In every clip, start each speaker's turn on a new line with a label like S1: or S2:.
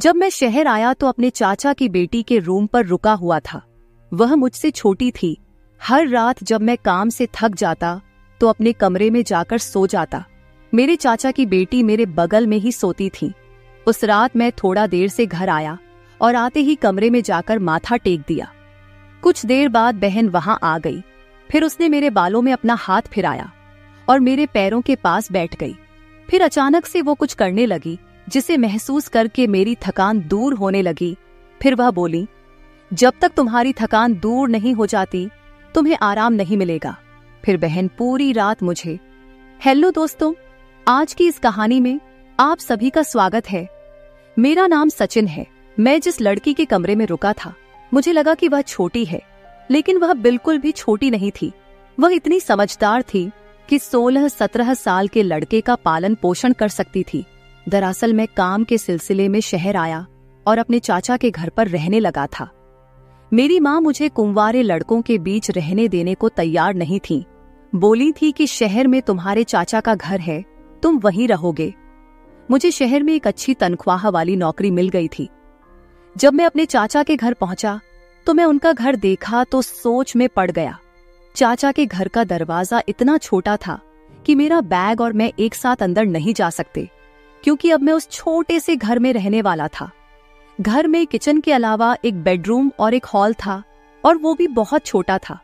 S1: जब मैं शहर आया तो अपने चाचा की बेटी के रूम पर रुका हुआ था। वह मुझसे छोटी थी। हर रात जब मैं काम से थक जाता तो अपने कमरे में जाकर सो जाता। मेरे चाचा की बेटी मेरे बगल में ही सोती थी। उस रात मैं थोड़ा देर से घर आया और आते ही कमरे में जाकर माथा टेक दिया। कुछ देर बाद बहन वहां आ गई। फिर उसने मेरे बालों में अपना हाथ फिराया और मेरे पैरों के पास बैठ गई। फिर अचानक से वो कुछ करने लगी जिसे महसूस करके मेरी थकान दूर होने लगी। फिर वह बोली, जब तक तुम्हारी थकान दूर नहीं हो जाती तुम्हें आराम नहीं मिलेगा। फिर बहन पूरी रात मुझे। हेलो दोस्तों, आज की इस कहानी में आप सभी का स्वागत है। मेरा नाम सचिन है। मैं जिस लड़की के कमरे में रुका था मुझे लगा कि वह छोटी है, लेकिन वह बिल्कुल भी छोटी नहीं थी। वह इतनी समझदार थी कि 16-17 साल के लड़के का पालन पोषण कर सकती थी। दरअसल मैं काम के सिलसिले में शहर आया और अपने चाचा के घर पर रहने लगा था। मेरी माँ मुझे कुंवारे लड़कों के बीच रहने देने को तैयार नहीं थी। बोली थी कि शहर में तुम्हारे चाचा का घर है, तुम वहीं रहोगे। मुझे शहर में एक अच्छी तनख्वाह वाली नौकरी मिल गई थी। जब मैं अपने चाचा के घर पहुंचा तो मैं उनका घर देखा तो सोच में पड़ गया। चाचा के घर का दरवाजा इतना छोटा था कि मेरा बैग और मैं एक साथ अंदर नहीं जा सकते, क्योंकि अब मैं उस छोटे से घर में रहने वाला था। घर में किचन के अलावा एक बेडरूम और एक हॉल था, और वो भी बहुत छोटा था।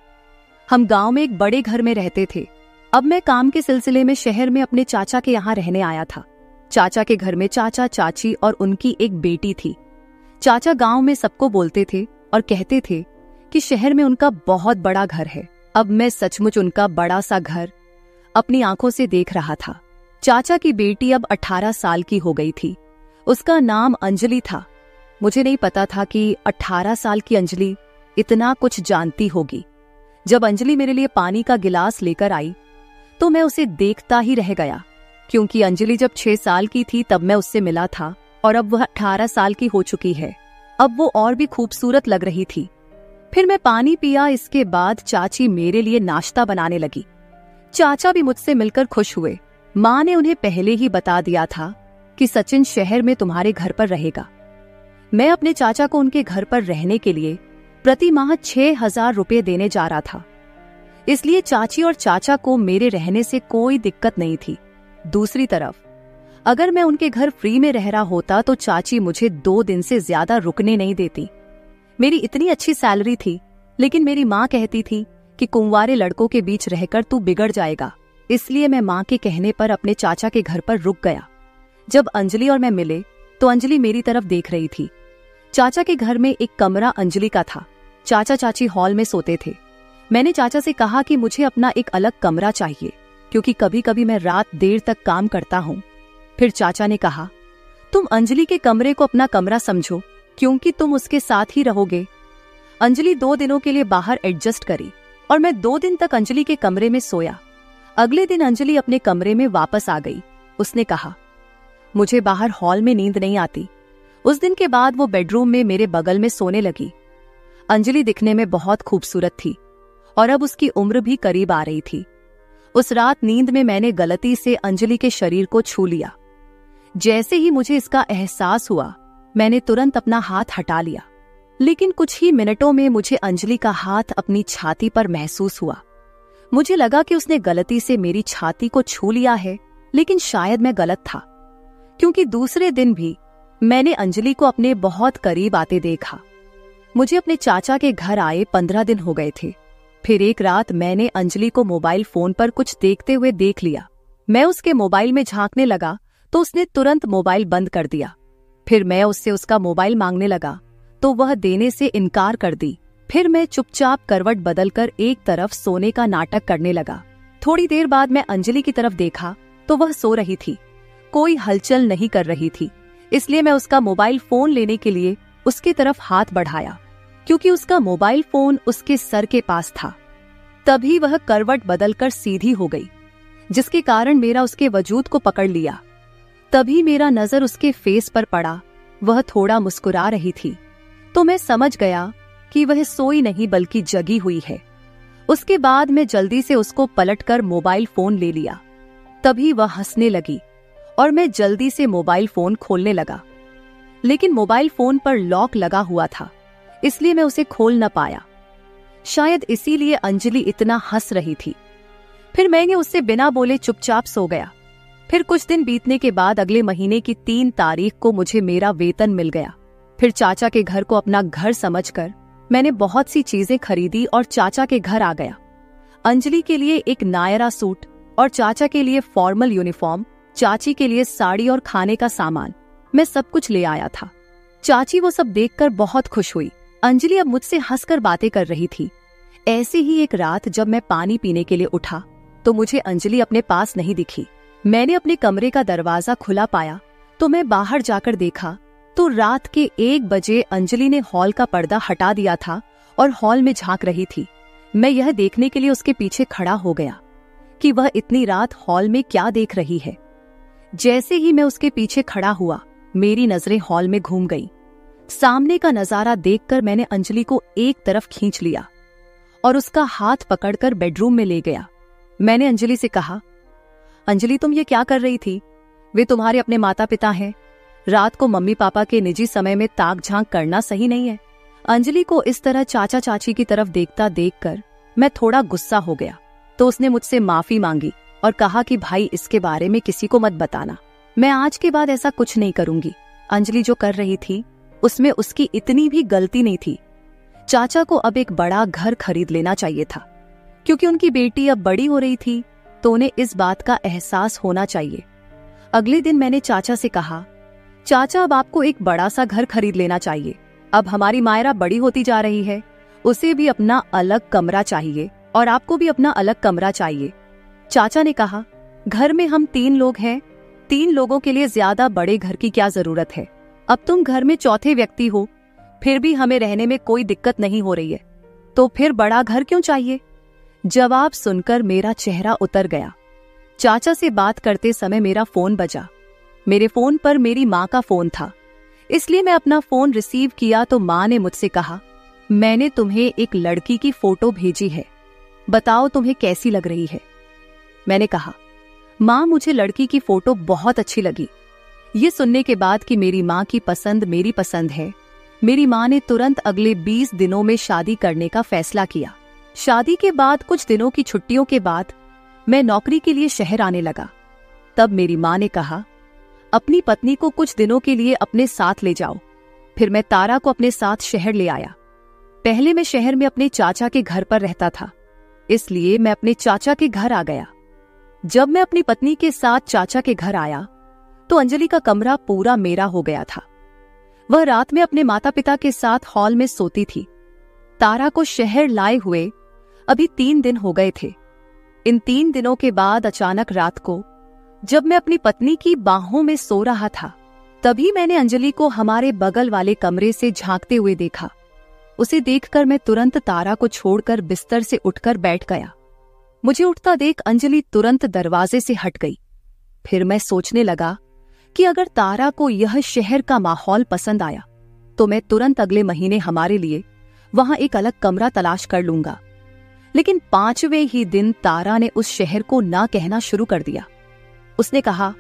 S1: हम गांव में एक बड़े घर में रहते थे। अब मैं काम के सिलसिले में शहर में अपने चाचा के यहाँ रहने आया था। चाचा के घर में चाचा, चाची और उनकी एक बेटी थी। चाचा गांव में सबको बोलते थे और कहते थे कि शहर में उनका बहुत बड़ा घर है। अब मैं सचमुच उनका बड़ा सा घर अपनी आंखों से देख रहा था। चाचा की बेटी अब 18 साल की हो गई थी। उसका नाम अंजलि था। मुझे नहीं पता था कि 18 साल की अंजलि इतना कुछ जानती होगी। जब अंजलि मेरे लिए पानी का गिलास लेकर आई तो मैं उसे देखता ही रह गया, क्योंकि अंजलि जब 6 साल की थी तब मैं उससे मिला था और अब वह 18 साल की हो चुकी है। अब वो और भी खूबसूरत लग रही थी। फिर मैं पानी पिया। इसके बाद चाची मेरे लिए नाश्ता बनाने लगी। चाचा भी मुझसे मिलकर खुश हुए। माँ ने उन्हें पहले ही बता दिया था कि सचिन शहर में तुम्हारे घर पर रहेगा। मैं अपने चाचा को उनके घर पर रहने के लिए प्रति माह 6,000 रुपये देने जा रहा था। इसलिए चाची और चाचा को मेरे रहने से कोई दिक्कत नहीं थी। दूसरी तरफ अगर मैं उनके घर फ्री में रह रहा होता तो चाची मुझे 2 दिन से ज्यादा रुकने नहीं देती। मेरी इतनी अच्छी सैलरी थी, लेकिन मेरी माँ कहती थी कि कुंवारे लड़कों के बीच रहकर तू बिगड़ जाएगा। इसलिए मैं माँ के कहने पर अपने चाचा के घर पर रुक गया। जब अंजलि और मैं मिले तो अंजलि मेरी तरफ देख रही थी। चाचा के घर में एक कमरा अंजलि का था। चाचा चाची हॉल में सोते थे। मैंने चाचा से कहा कि मुझे अपना एक अलग कमरा चाहिए, क्योंकि कभी कभी मैं रात देर तक काम करता हूँ। फिर चाचा ने कहा, तुम अंजलि के कमरे को अपना कमरा समझो, क्योंकि तुम उसके साथ ही रहोगे। अंजलि 2 दिनों के लिए बाहर एडजस्ट करी और मैं 2 दिन तक अंजलि के कमरे में सोया। अगले दिन अंजलि अपने कमरे में वापस आ गई। उसने कहा, मुझे बाहर हॉल में नींद नहीं आती। उस दिन के बाद वो बेडरूम में मेरे बगल में सोने लगी। अंजलि दिखने में बहुत खूबसूरत थी और अब उसकी उम्र भी करीब आ रही थी। उस रात नींद में मैंने गलती से अंजलि के शरीर को छू लिया। जैसे ही मुझे इसका एहसास हुआ मैंने तुरंत अपना हाथ हटा लिया, लेकिन कुछ ही मिनटों में मुझे अंजलि का हाथ अपनी छाती पर महसूस हुआ। मुझे लगा कि उसने गलती से मेरी छाती को छू लिया है, लेकिन शायद मैं गलत था, क्योंकि दूसरे दिन भी मैंने अंजलि को अपने बहुत करीब आते देखा। मुझे अपने चाचा के घर आए 15 दिन हो गए थे। फिर एक रात मैंने अंजलि को मोबाइल फोन पर कुछ देखते हुए देख लिया। मैं उसके मोबाइल में झांकने लगा तो उसने तुरंत मोबाइल बंद कर दिया। फिर मैं उससे उसका मोबाइल मांगने लगा तो वह देने से इनकार कर दी। फिर मैं चुपचाप करवट बदलकर एक तरफ सोने का नाटक करने लगा। थोड़ी देर बाद मैं अंजलि की तरफ देखा तो वह सो रही थी, कोई हलचल नहीं कर रही थी। इसलिए मैं उसका मोबाइल फोन लेने के लिए उसकी तरफ हाथ बढ़ाया, क्योंकि उसका मोबाइल फोन उसके सर के पास था। तभी वह करवट बदलकर सीधी हो गई, जिसके कारण मेरा उसके वजूद को पकड़ लिया। तभी मेरा नजर उसके फेस पर पड़ा। वह थोड़ा मुस्कुरा रही थी, तो मैं समझ गया कि वह सोई नहीं बल्कि जगी हुई है। उसके बाद मैं जल्दी से उसको पलटकर मोबाइल फोन ले लिया। तभी वह हंसने लगी और मैं जल्दी से मोबाइल फोन खोलने लगा। लेकिन मोबाइल फोन पर लॉक लगा हुआ था, इसलिए मैं उसे खोल न पाया। शायद इसीलिए अंजलि इतना हंस रही थी। फिर मैंने उससे बिना बोले चुपचाप सो गया। फिर कुछ दिन बीतने के बाद अगले महीने की 3 तारीख को मुझे मेरा वेतन मिल गया। फिर चाचा के घर को अपना घर समझकर मैंने बहुत सी चीजें खरीदी और चाचा के घर आ गया। अंजलि के लिए एक नायरा सूट और चाचा के लिए फॉर्मल यूनिफॉर्म, चाची के लिए साड़ी और खाने का सामान, मैं सब कुछ ले आया था। चाची वो सब देखकर बहुत खुश हुई। अंजलि अब मुझसे हंसकर बातें कर रही थी। ऐसे ही एक रात जब मैं पानी पीने के लिए उठा तो मुझे अंजलि अपने पास नहीं दिखी। मैंने अपने कमरे का दरवाजा खुला पाया तो मैं बाहर जाकर देखा तो रात के 1 बजे अंजलि ने हॉल का पर्दा हटा दिया था और हॉल में झांक रही थी। मैं यह देखने के लिए उसके पीछे खड़ा हो गया कि वह इतनी रात हॉल में क्या देख रही है। जैसे ही मैं उसके पीछे खड़ा हुआ, मेरी नजरें हॉल में घूम गईं। सामने का नजारा देखकर मैंने अंजलि को एक तरफ खींच लिया और उसका हाथ पकड़कर बेडरूम में ले गया। मैंने अंजलि से कहा, अंजलि तुम ये क्या कर रही थी? वे तुम्हारे अपने माता पिता हैं। रात को मम्मी पापा के निजी समय में ताक झांक करना सही नहीं है। अंजलि को इस तरह चाचा चाची की तरफ देखता देखकर मैं थोड़ा गुस्सा हो गया तो उसने मुझसे माफी मांगी और कहा कि भाई इसके बारे में किसी को मत बताना, मैं आज के बाद ऐसा कुछ नहीं करूंगी। अंजलि जो कर रही थी उसमें उसकी इतनी भी गलती नहीं थी। चाचा को अब एक बड़ा घर खरीद लेना चाहिए था क्योंकि उनकी बेटी अब बड़ी हो रही थी तो उन्हें इस बात का एहसास होना चाहिए। अगले दिन मैंने चाचा से कहा, चाचा अब आपको एक बड़ा सा घर खरीद लेना चाहिए। अब हमारी मायरा बड़ी होती जा रही है, उसे भी अपना अलग कमरा चाहिए और आपको भी अपना अलग कमरा चाहिए। चाचा ने कहा, घर में हम 3 लोग हैं, 3 लोगों के लिए ज्यादा बड़े घर की क्या जरूरत है? अब तुम घर में चौथे व्यक्ति हो, फिर भी हमें रहने में कोई दिक्कत नहीं हो रही है, तो फिर बड़ा घर क्यों चाहिए? जवाब सुनकर मेरा चेहरा उतर गया। चाचा से बात करते समय मेरा फोन बजा। मेरे फोन पर मेरी माँ का फोन था, इसलिए मैं अपना फोन रिसीव किया तो माँ ने मुझसे कहा, मैंने तुम्हें एक लड़की की फोटो भेजी है, बताओ तुम्हें कैसी लग रही है? मैंने कहा, माँ मुझे लड़की की फोटो बहुत अच्छी लगी। ये सुनने के बाद कि मेरी माँ की पसंद मेरी पसंद है, मेरी माँ ने तुरंत अगले 20 दिनों में शादी करने का फैसला किया। शादी के बाद कुछ दिनों की छुट्टियों के बाद मैं नौकरी के लिए शहर आने लगा। तब मेरी माँ ने कहा, अपनी पत्नी को कुछ दिनों के लिए अपने साथ ले जाओ। फिर मैं तारा को अपने साथ शहर ले आया। पहले मैं शहर में अपने चाचा के घर पर रहता था, इसलिए मैं अपने चाचा के घर आ गया। जब मैं अपनी पत्नी के साथ चाचा के घर आया तो अंजलि का कमरा पूरा मेरा हो गया था। वह रात में अपने माता पिता के साथ हॉल में सोती थी। तारा को शहर लाए हुए अभी 3 दिन हो गए थे। इन 3 दिनों के बाद अचानक रात को जब मैं अपनी पत्नी की बाहों में सो रहा था, तभी मैंने अंजलि को हमारे बगल वाले कमरे से झांकते हुए देखा। उसे देखकर मैं तुरंत तारा को छोड़कर बिस्तर से उठकर बैठ गया। मुझे उठता देख अंजलि तुरंत दरवाजे से हट गई। फिर मैं सोचने लगा कि अगर तारा को यह शहर का माहौल पसंद आया तो मैं तुरंत अगले महीने हमारे लिए वहां एक अलग कमरा तलाश कर लूंगा। लेकिन 5वें ही दिन तारा ने उस शहर को ना कहना शुरू कर दिया। उसने कहा,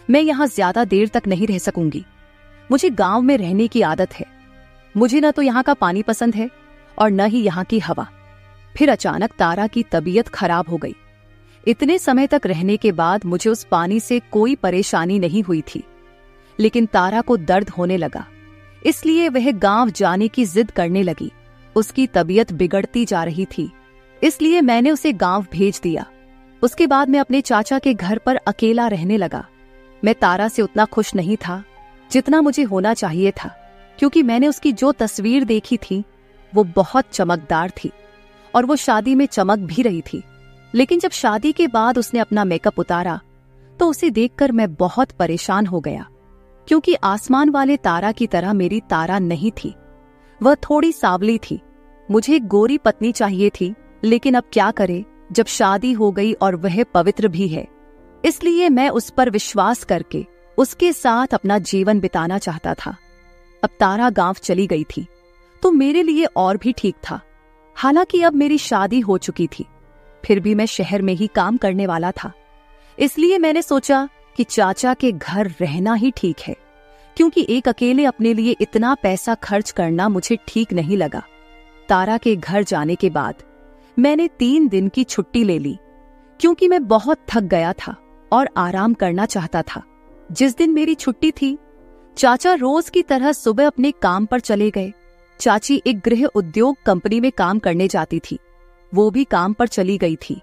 S1: मैं यहां ज्यादा देर तक नहीं रह सकूंगी, मुझे गांव में रहने की आदत है। मुझे न तो यहां का पानी पसंद है और न ही यहां की हवा। फिर अचानक तारा की तबीयत खराब हो गई। इतने समय तक रहने के बाद मुझे उस पानी से कोई परेशानी नहीं हुई थी, लेकिन तारा को दर्द होने लगा, इसलिए वह गांव जाने की जिद करने लगी। उसकी तबीयत बिगड़ती जा रही थी, इसलिए मैंने उसे गांव भेज दिया। उसके बाद मैं अपने चाचा के घर पर अकेला रहने लगा। मैं तारा से उतना खुश नहीं था जितना मुझे होना चाहिए था, क्योंकि मैंने उसकी जो तस्वीर देखी थी वो बहुत चमकदार थी और वो शादी में चमक भी रही थी। लेकिन जब शादी के बाद उसने अपना मेकअप उतारा तो उसे देखकर मैं बहुत परेशान हो गया, क्योंकि आसमान वाले तारा की तरह मेरी तारा नहीं थी। वह थोड़ी सांवली थी। मुझे एक गोरी पत्नी चाहिए थी, लेकिन अब क्या करे जब शादी हो गई और वह पवित्र भी है। इसलिए मैं उस पर विश्वास करके उसके साथ अपना जीवन बिताना चाहता था। अब तारा गांव चली गई थी तो मेरे लिए और भी ठीक था। हालांकि अब मेरी शादी हो चुकी थी, फिर भी मैं शहर में ही काम करने वाला था। इसलिए मैंने सोचा कि चाचा के घर रहना ही ठीक है, क्योंकि एक अकेले अपने लिए इतना पैसा खर्च करना मुझे ठीक नहीं लगा। तारा के घर जाने के बाद मैंने 3 दिन की छुट्टी ले ली, क्योंकि मैं बहुत थक गया था और आराम करना चाहता था। जिस दिन मेरी छुट्टी थी, चाचा रोज की तरह सुबह अपने काम पर चले गए। चाची एक गृह उद्योग कंपनी में काम करने जाती थी, वो भी काम पर चली गई थी।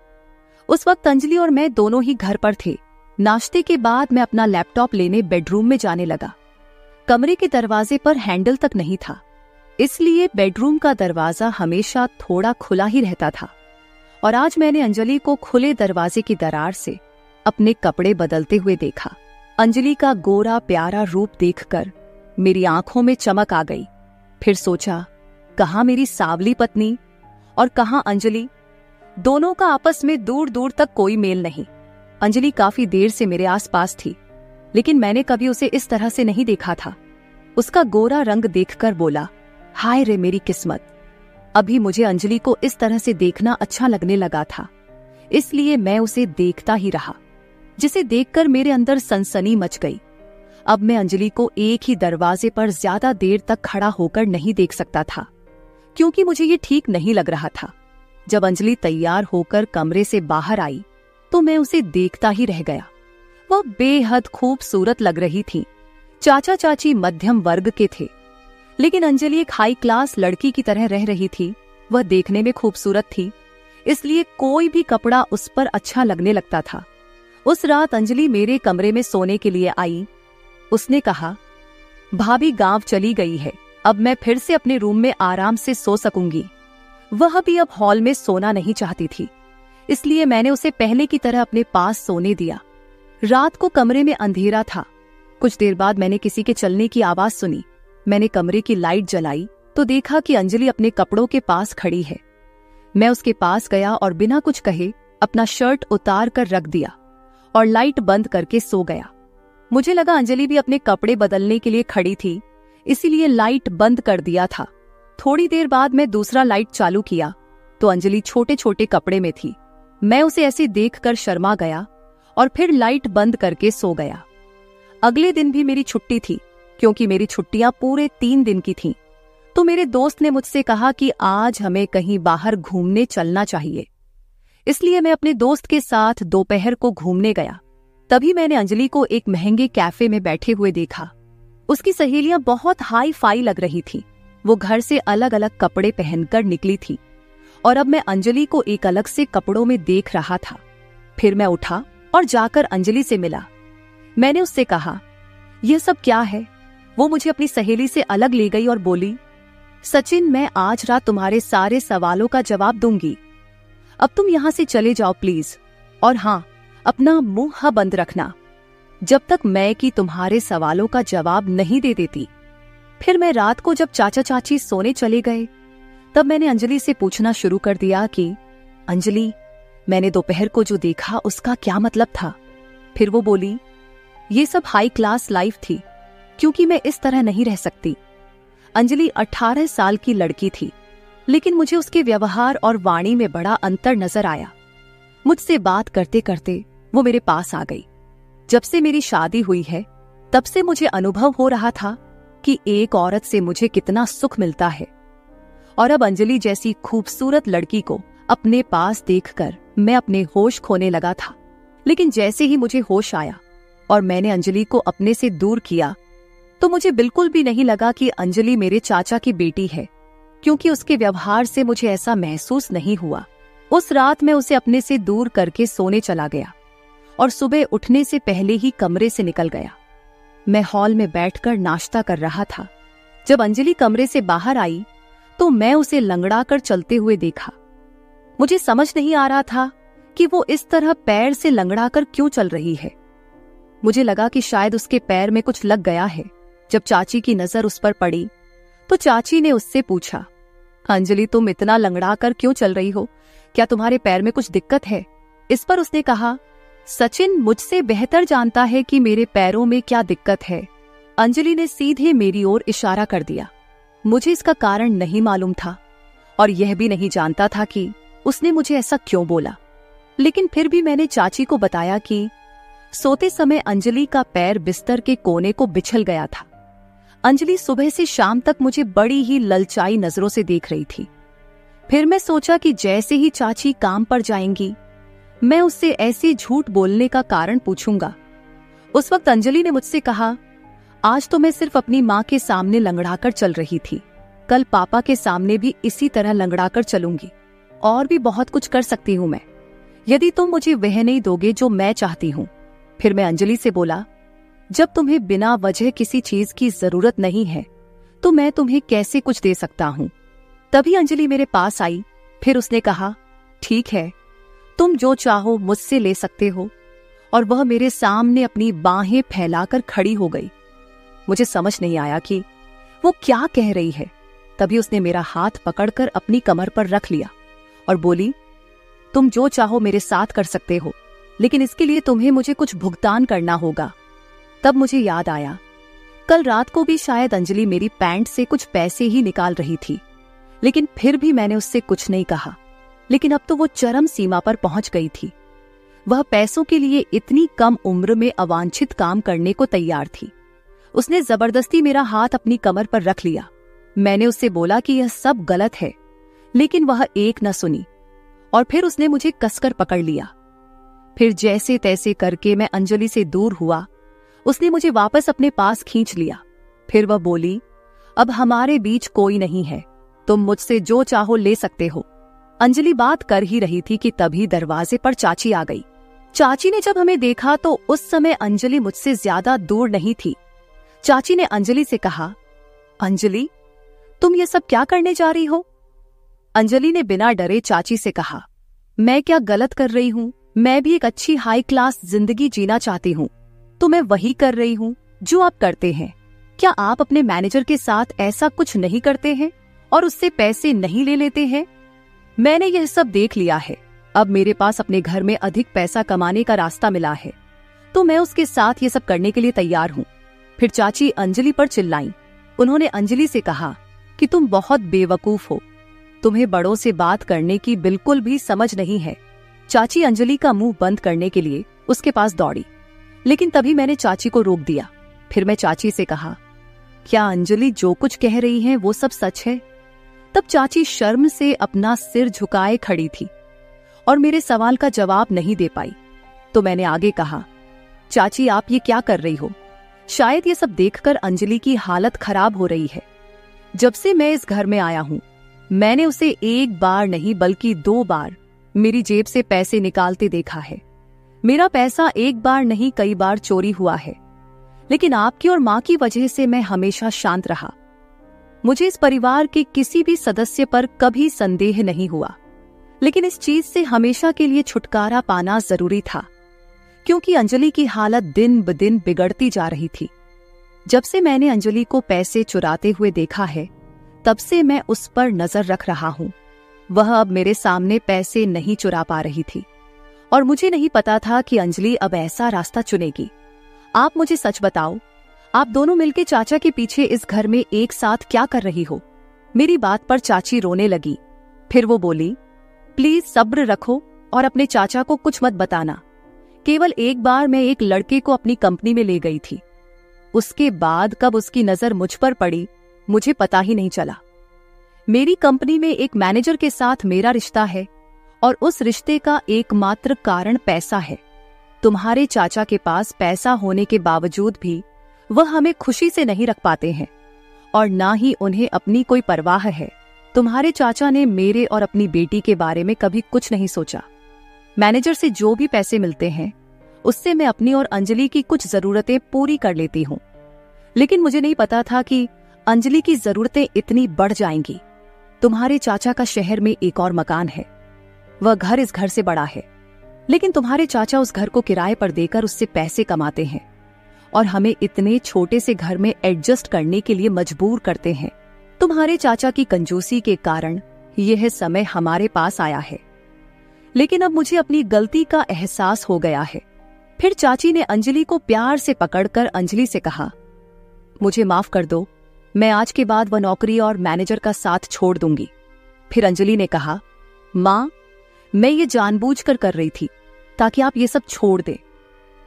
S1: उस वक्त अंजलि और मैं दोनों ही घर पर थे। नाश्ते के बाद मैं अपना लैपटॉप लेने बेडरूम में जाने लगा। कमरे के दरवाजे पर हैंडल तक नहीं था, इसलिए बेडरूम का दरवाजा हमेशा थोड़ा खुला ही रहता था। और आज मैंने अंजलि को खुले दरवाजे की दरार से अपने कपड़े बदलते हुए देखा। अंजलि का गोरा प्यारा रूप देखकर मेरी आंखों में चमक आ गई। फिर सोचा, कहाँ मेरी सावली पत्नी और कहाँ अंजलि। दोनों का आपस में दूर दूर तक कोई मेल नहीं। अंजलि काफी देर से मेरे आसपास थी, लेकिन मैंने कभी उसे इस तरह से नहीं देखा था। उसका गोरा रंग देखकर बोला, हाय रे मेरी किस्मत। अभी मुझे अंजलि को इस तरह से देखना अच्छा लगने लगा था, इसलिए मैं उसे देखता ही रहा, जिसे देखकर मेरे अंदर सनसनी मच गई। अब मैं अंजलि को एक ही दरवाजे पर ज्यादा देर तक खड़ा होकर नहीं देख सकता था, क्योंकि मुझे ये ठीक नहीं लग रहा था। जब अंजलि तैयार होकर कमरे से बाहर आई तो मैं उसे देखता ही रह गया। वह बेहद खूबसूरत लग रही थी। चाचा चाची मध्यम वर्ग के थे, लेकिन अंजलि एक हाई क्लास लड़की की तरह रह रही थी। वह देखने में खूबसूरत थी, इसलिए कोई भी कपड़ा उस पर अच्छा लगने लगता था। उस रात अंजलि मेरे कमरे में सोने के लिए आई। उसने कहा, भाभी गांव चली गई है, अब मैं फिर से अपने रूम में आराम से सो सकूंगी। वह भी अब हॉल में सोना नहीं चाहती थी, इसलिए मैंने उसे पहले की तरह अपने पास सोने दिया। रात को कमरे में अंधेरा था। कुछ देर बाद मैंने किसी के चलने की आवाज सुनी। मैंने कमरे की लाइट जलाई तो देखा कि अंजलि अपने कपड़ों के पास खड़ी है। मैं उसके पास गया और बिना कुछ कहे अपना शर्ट उतार कर रख दिया और लाइट बंद करके सो गया। मुझे लगा अंजलि भी अपने कपड़े बदलने के लिए खड़ी थी, इसीलिए लाइट बंद कर दिया था। थोड़ी देर बाद मैं दूसरा लाइट चालू किया तो अंजलि छोटे छोटे कपड़े में थी। मैं उसे ऐसे देखकर शर्मा गया और फिर लाइट बंद करके सो गया। अगले दिन भी मेरी छुट्टी थी, क्योंकि मेरी छुट्टियां पूरे 3 दिन की थीं। तो मेरे दोस्त ने मुझसे कहा कि आज हमें कहीं बाहर घूमने चलना चाहिए, इसलिए मैं अपने दोस्त के साथ दोपहर को घूमने गया। तभी मैंने अंजलि को एक महंगे कैफे में बैठे हुए देखा। उसकी सहेलियां बहुत हाई फाई लग रही थी। वो घर से अलग अलग कपड़े पहनकर निकली थी और अब मैं अंजलि को एक अलग से कपड़ों में देख रहा था। फिर मैं उठा और जाकर अंजलि से मिला। मैंने उससे कहा, यह सब क्या है? वो मुझे अपनी सहेली से अलग ले गई और बोली, सचिन, मैं आज रात तुम्हारे सारे सवालों का जवाब दूंगी। अब तुम यहाँ से चले जाओ प्लीज, और हाँ, अपना मुंह बंद रखना जब तक मैं कि तुम्हारे सवालों का जवाब नहीं दे देती। फिर मैं रात को जब चाचा चाची सोने चले गए, तब मैंने अंजलि से पूछना शुरू कर दिया कि अंजलि, मैंने दोपहर को जो देखा उसका क्या मतलब था? फिर वो बोली, ये सब हाई क्लास लाइफ थी, क्योंकि मैं इस तरह नहीं रह सकती। अंजलि 18 साल की लड़की थी, लेकिन मुझे उसके व्यवहार और वाणी में बड़ा अंतर नजर आया। मुझसे बात करते करते वो मेरे पास आ गई। जब से मेरी शादी हुई है, तब से मुझे अनुभव हो रहा था कि एक औरत से मुझे कितना सुख मिलता है। और अब अंजलि जैसी खूबसूरत लड़की को अपने पास देखकर मैं अपने होश खोने लगा था। लेकिन जैसे ही मुझे होश आया और मैंने अंजलि को अपने से दूर किया, तो मुझे बिल्कुल भी नहीं लगा कि अंजलि मेरे चाचा की बेटी है, क्योंकि उसके व्यवहार से मुझे ऐसा महसूस नहीं हुआ। उस रात मैं उसे अपने से दूर करके सोने चला गया और सुबह उठने से पहले ही कमरे से निकल गया। मैं हॉल में बैठकर नाश्ता कर रहा था। जब अंजलि कमरे से बाहर आई तो मैं उसे लंगड़ा कर चलते हुए देखा। मुझे समझ नहीं आ रहा था कि वो इस तरह पैर से लंगड़ा कर क्यों चल रही है। मुझे लगा कि शायद उसके पैर में कुछ लग गया है। जब चाची की नजर उस पर पड़ी तो चाची ने उससे पूछा, अंजलि, तुम इतना लंगड़ा कर क्यों चल रही हो? क्या तुम्हारे पैर में कुछ दिक्कत है? इस पर उसने कहा, सचिन मुझसे बेहतर जानता है कि मेरे पैरों में क्या दिक्कत है। अंजलि ने सीधे मेरी ओर इशारा कर दिया। मुझे इसका कारण नहीं मालूम था और यह भी नहीं जानता था कि उसने मुझे ऐसा क्यों बोला, लेकिन फिर भी मैंने चाची को बताया कि सोते समय अंजलि का पैर बिस्तर के कोने को बिछल गया था। अंजलि सुबह से शाम तक मुझे बड़ी ही ललचाई नजरों से देख रही थी। फिर मैं सोचा कि जैसे ही चाची काम पर जाएंगी, मैं उससे ऐसे झूठ बोलने का कारण पूछूंगा। उस वक्त अंजलि ने मुझसे कहा, आज तो मैं सिर्फ अपनी माँ के सामने लंगड़ाकर चल रही थी, कल पापा के सामने भी इसी तरह लंगड़ाकर चलूंगी। और भी बहुत कुछ कर सकती हूँ मैं, यदि तुम मुझे वह नहीं दोगे जो मैं चाहती हूँ। फिर मैं अंजलि से बोला, जब तुम्हें बिना वजह किसी चीज की जरूरत नहीं है तो मैं तुम्हें कैसे कुछ दे सकता हूँ। तभी अंजलि मेरे पास आई। फिर उसने कहा, ठीक है, तुम जो चाहो मुझसे ले सकते हो। और वह मेरे सामने अपनी बाहें फैलाकर खड़ी हो गई। मुझे समझ नहीं आया कि वो क्या कह रही है। तभी उसने मेरा हाथ पकड़कर अपनी कमर पर रख लिया और बोली, तुम जो चाहो मेरे साथ कर सकते हो, लेकिन इसके लिए तुम्हें मुझे कुछ भुगतान करना होगा। तब मुझे याद आया, कल रात को भी शायद अंजलि मेरी पैंट से कुछ पैसे ही निकाल रही थी, लेकिन फिर भी मैंने उससे कुछ नहीं कहा। लेकिन अब तो वो चरम सीमा पर पहुंच गई थी। वह पैसों के लिए इतनी कम उम्र में अवांछित काम करने को तैयार थी। उसने जबरदस्ती मेरा हाथ अपनी कमर पर रख लिया। मैंने उससे बोला कि यह सब गलत है, लेकिन वह एक न सुनी और फिर उसने मुझे कसकर पकड़ लिया। फिर जैसे तैसे करके मैं अंजलि से दूर हुआ। उसने मुझे वापस अपने पास खींच लिया। फिर वह बोली, अब हमारे बीच कोई नहीं है, तुम मुझसे जो चाहो ले सकते हो। अंजलि बात कर ही रही थी कि तभी दरवाजे पर चाची आ गई। चाची ने जब हमें देखा तो उस समय अंजलि मुझसे ज्यादा दूर नहीं थी। चाची ने अंजलि से कहा, अंजलि, तुम ये सब क्या करने जा रही हो? अंजलि ने बिना डरे चाची से कहा, मैं क्या गलत कर रही हूँ? मैं भी एक अच्छी हाई क्लास जिंदगी जीना चाहती हूँ, तो मैं वही कर रही हूँ जो आप करते हैं। क्या आप अपने मैनेजर के साथ ऐसा कुछ नहीं करते हैं और उससे पैसे नहीं ले लेते हैं? मैंने यह सब देख लिया है। अब मेरे पास अपने घर में अधिक पैसा कमाने का रास्ता मिला है, तो मैं उसके साथ ये सब करने के लिए तैयार हूँ। फिर चाची अंजलि पर चिल्लाई। उन्होंने अंजलि से कहा कि तुम बहुत बेवकूफ हो, तुम्हें बड़ों से बात करने की बिल्कुल भी समझ नहीं है। चाची अंजलि का मुंह बंद करने के लिए उसके पास दौड़ी, लेकिन तभी मैंने चाची को रोक दिया। फिर मैं चाची से कहा, क्या अंजलि जो कुछ कह रही है वो सब सच है? तब चाची शर्म से अपना सिर झुकाए खड़ी थी और मेरे सवाल का जवाब नहीं दे पाई। तो मैंने आगे कहा, चाची आप ये क्या कर रही हो? शायद ये सब देखकर अंजलि की हालत खराब हो रही है। जब से मैं इस घर में आया हूँ, मैंने उसे एक बार नहीं बल्कि 2 बार मेरी जेब से पैसे निकालते देखा है। मेरा पैसा एक बार नहीं कई बार चोरी हुआ है, लेकिन आपकी और माँ की वजह से मैं हमेशा शांत रहा। मुझे इस परिवार के किसी भी सदस्य पर कभी संदेह नहीं हुआ, लेकिन इस चीज से हमेशा के लिए छुटकारा पाना जरूरी था, क्योंकि अंजलि की हालत दिन ब दिन बिगड़ती जा रही थी। जब से मैंने अंजलि को पैसे चुराते हुए देखा है, तब से मैं उस पर नजर रख रहा हूँ। वह अब मेरे सामने पैसे नहीं चुरा पा रही थी और मुझे नहीं पता था कि अंजलि अब ऐसा रास्ता चुनेगी। आप मुझे सच बताओ, आप दोनों मिलकर चाचा के पीछे इस घर में एक साथ क्या कर रही हो? मेरी बात पर चाची रोने लगी। फिर वो बोली, प्लीज सब्र रखो और अपने चाचा को कुछ मत बताना। केवल एक बार मैं एक लड़के को अपनी कंपनी में ले गई थी, उसके बाद कब उसकी नजर मुझ पर पड़ी मुझे पता ही नहीं चला। मेरी कंपनी में एक मैनेजर के साथ मेरा रिश्ता है और उस रिश्ते का एकमात्र कारण पैसा है। तुम्हारे चाचा के पास पैसा होने के बावजूद भी वह हमें खुशी से नहीं रख पाते हैं और ना ही उन्हें अपनी कोई परवाह है। तुम्हारे चाचा ने मेरे और अपनी बेटी के बारे में कभी कुछ नहीं सोचा। मैनेजर से जो भी पैसे मिलते हैं उससे मैं अपनी और अंजलि की कुछ जरूरतें पूरी कर लेती हूँ, लेकिन मुझे नहीं पता था कि अंजलि की जरूरतें इतनी बढ़ जाएंगी। तुम्हारे चाचा का शहर में एक और मकान है, वह घर इस घर से बड़ा है, लेकिन तुम्हारे चाचा उस घर को किराए पर देकर उससे पैसे कमाते हैं और हमें इतने छोटे से घर में एडजस्ट करने के लिए मजबूर करते हैं। तुम्हारे चाचा की कंजूसी के कारण यह समय हमारे पास आया है, लेकिन अब मुझे अपनी गलती का एहसास हो गया है। फिर चाची ने अंजलि को प्यार से पकड़कर अंजलि से कहा, मुझे माफ कर दो, मैं आज के बाद वह नौकरी और मैनेजर का साथ छोड़ दूंगी। फिर अंजलि ने कहा, माँ, मैं ये जानबूझकर कर रही थी ताकि आप ये सब छोड़ दें।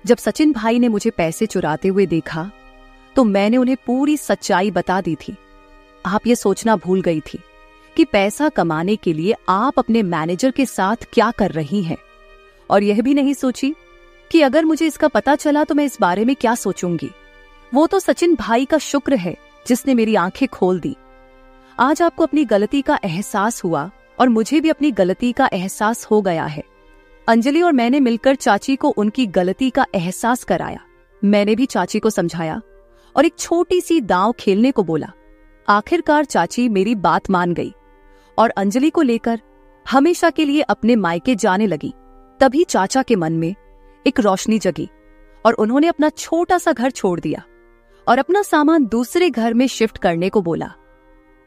S1: जब सचिन भाई ने मुझे पैसे चुराते हुए देखा तो मैंने उन्हें पूरी सच्चाई बता दी थी। आप ये सोचना भूल गई थी कि पैसा कमाने के लिए आप अपने मैनेजर के साथ क्या कर रही हैं, और यह भी नहीं सोची कि अगर मुझे इसका पता चला तो मैं इस बारे में क्या सोचूंगी। वो तो सचिन भाई का शुक्र है जिसने मेरी आंखें खोल दी। आज आपको अपनी गलती का एहसास हुआ और मुझे भी अपनी गलती का एहसास हो गया है। अंजलि और मैंने मिलकर चाची को उनकी गलती का एहसास कराया। मैंने भी चाची को समझाया और एक छोटी सी दांव खेलने को बोला। आखिरकार चाची मेरी बात मान गई और अंजलि को लेकर हमेशा के लिए अपने मायके जाने लगी। तभी चाचा के मन में एक रोशनी जगी और उन्होंने अपना छोटा सा घर छोड़ दिया और अपना सामान दूसरे घर में शिफ्ट करने को बोला।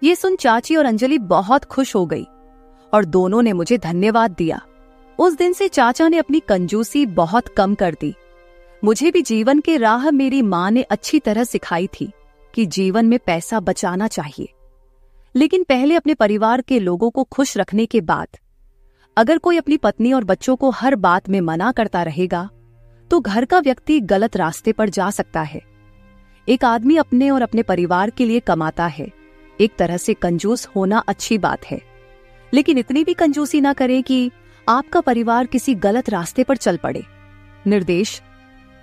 S1: ये सुन चाची और अंजलि बहुत खुश हो गई और दोनों ने मुझे धन्यवाद दिया। उस दिन से चाचा ने अपनी कंजूसी बहुत कम कर दी। मुझे भी जीवन के राह मेरी माँ ने अच्छी तरह सिखाई थी कि जीवन में पैसा बचाना चाहिए, लेकिन पहले अपने परिवार के लोगों को खुश रखने के बाद। अगर कोई अपनी पत्नी और बच्चों को हर बात में मना करता रहेगा तो घर का व्यक्ति गलत रास्ते पर जा सकता है। एक आदमी अपने और अपने परिवार के लिए कमाता है। एक तरह से कंजूस होना अच्छी बात है, लेकिन इतनी भी कंजूसी ना करें कि आपका परिवार किसी गलत रास्ते पर चल पड़े। निर्देश: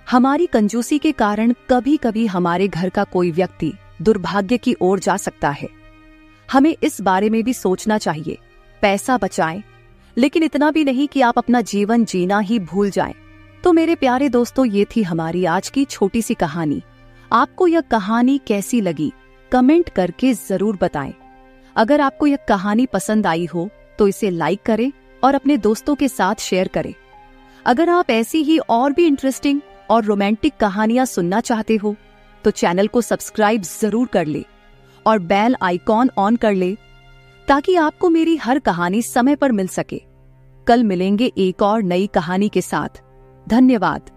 S1: हमारी कंजूसी के कारण कभी कभी हमारे घर का कोई व्यक्ति दुर्भाग्य की ओर जा सकता है। हमें इस बारे में भी सोचना चाहिए। पैसा बचाएं, लेकिन इतना भी नहीं कि आप अपना जीवन जीना ही भूल जाएं। तो मेरे प्यारे दोस्तों, ये थी हमारी आज की छोटी सी कहानी। आपको यह कहानी कैसी लगी कमेंट करके जरूर बताएं। अगर आपको यह कहानी पसंद आई हो तो इसे लाइक करें और अपने दोस्तों के साथ शेयर करें। अगर आप ऐसी ही और भी इंटरेस्टिंग और रोमांटिक कहानियां सुनना चाहते हो तो चैनल को सब्सक्राइब जरूर कर ले और बेल आइकॉन ऑन कर ले ताकि आपको मेरी हर कहानी समय पर मिल सके। कल मिलेंगे एक और नई कहानी के साथ। धन्यवाद।